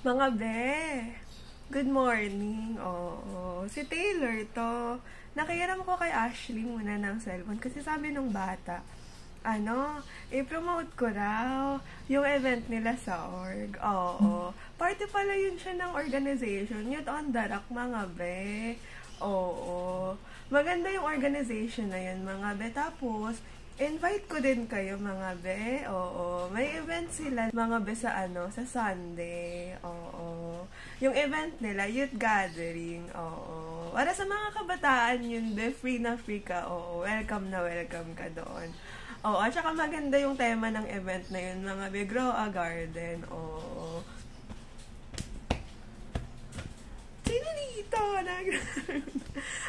Mga be, good morning. Oo, si Taylor to. Nakialam ko kay Ashley muna ng cellphone kasi sabi nung bata, i-promote ko raw yung event nila sa org. Oo, party pala yun siya ng organization. Youth on the Rock, mga be. Oo, maganda yung organization na yun, mga be. Tapos, invite ko din kayo, mga be. Oo, may event sila, mga be, sa Sunday. Oo, yung event nila, youth gathering. Oo, para sa mga kabataan yun, be, free na free ka. Oo, welcome na welcome ka doon. Oo, at saka maganda yung tema ng event na yun, mga be, grow a garden. Oo. Sino dito?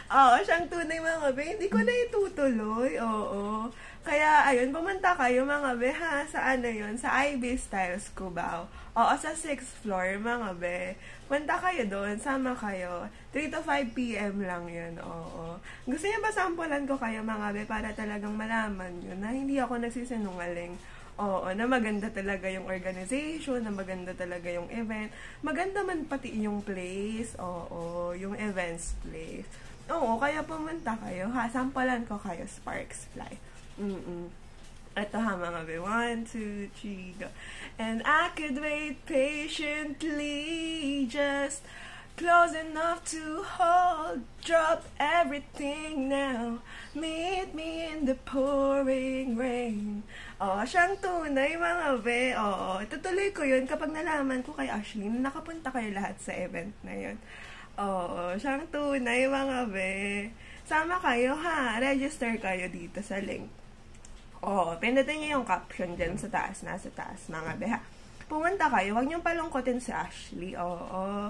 Oo, siyang tunay, mga be. Hindi ko na itutuloy. Oo. Kaya, ayun, pumunta kayo, mga be, ha? Sa yun? Sa IB Styles Cubao. Oo, sa 6th floor, mga be. Punta kayo doon, sama kayo. 3 to 5 p.m. lang yun, oo. Gusto niyo ba sampulan ko kayo, mga be, para talagang malaman yun na hindi ako nagsisinungaling. Oo, na maganda talaga yung organization, na maganda talaga yung event. Maganda man pati yung place, oo, yung events place. Oo, kaya pumunta kayo, ha? Sampulan ko kayo, Sparks Fly. Ito ha, mga be. 1, 2, 3, go. And I could wait patiently, just close enough to hold. Drop everything now, meet me in the pouring rain. Oh, siyang tunay, mga be. Oo, itutuloy ko yun kapag nalaman ko kay Ashley na nakapunta kayo lahat sa event na yun. Oo, siyang tunay, mga be. Sama kayo, ha? Register kayo dito sa link. Oo, pindutin niyo yung caption dyan sa taas, nasa taas, mga beha. Pumunta kayo, huwag niyong palungkotin si Ashley. Oo,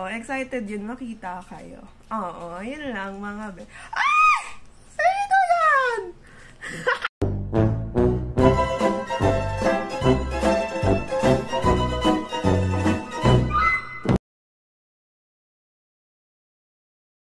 excited yun, makita kayo. Oo, yun lang, mga be.